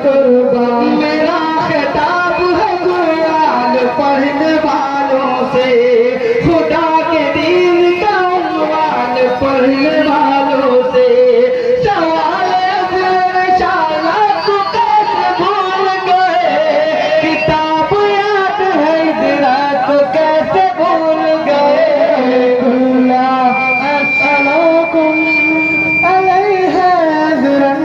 कुर्बान मेरा खिताब है कुरान पढ़ने वालों से खुदा के दीन का उन्वान पढ़ने वालों से सवाल शाला तू कैसे भूल गए किताब याद है जरा तो कैसे भूल गए अस्सलाकुम अलैहा अजरन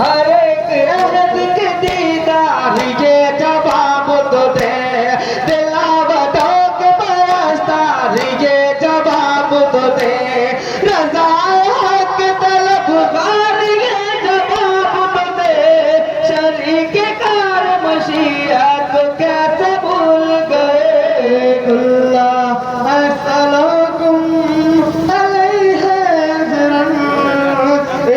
हर एक अहद के दीदार ये जवाब तो दे दिलावतों के परस्तार ये जवाब तो दे रज़ा हक तलबगार ये जवाब तो दे शरीक कार मशीयत कैसे भूल गए कुल्ला अस्सलाकुम अलैहा अजरन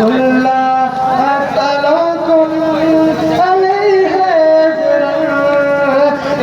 कुल्ला अस्सलाकुम अलैहा अजरन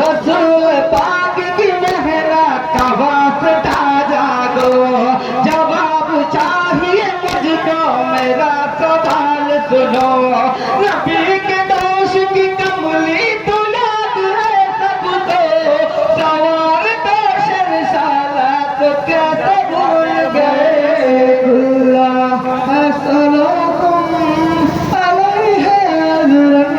रसूल पाक की मेहरा का वास्ता जागो जवाब चाहिए मुझको मेरा सवाल सुनो नबी के दोष की कमली तो याद है सबको सवार दोष रिसाला तो कैसे भूल गए कुल्ला अस्सलाकुम अलैहा अजरन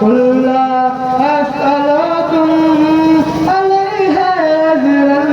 कुल्ला अस्सलाकुम अलैहा अजरन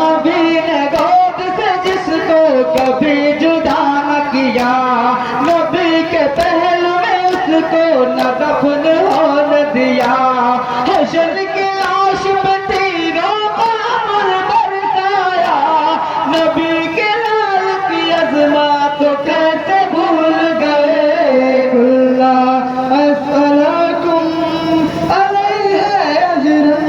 नबी ने गोद से जिसको कभी जुदा न किया नबी के पहलू में उसको न दफन होने दिया हशर के लाश पे तीरों का अमर बरसाया नबी के लाल की अज़मत तो कैसे भूल गए कुल्ला अस्सलाकुम अलैहा अजरन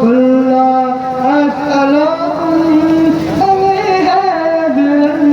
कुल्ला अस्सलाकुम अलैहा अजरन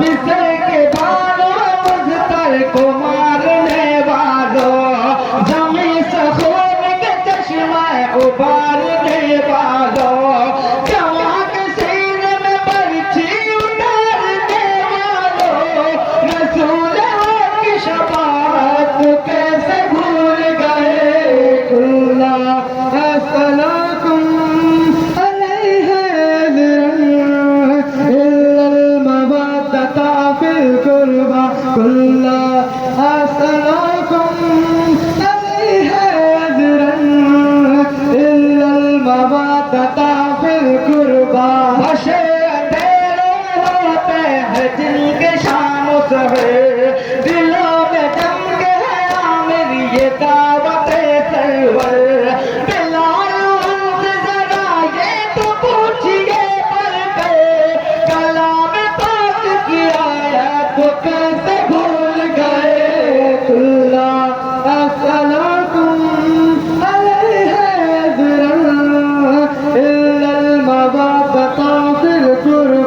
बिसर के बालों मुझतर को मारने वालों जमी से खून के चश्मा उबारने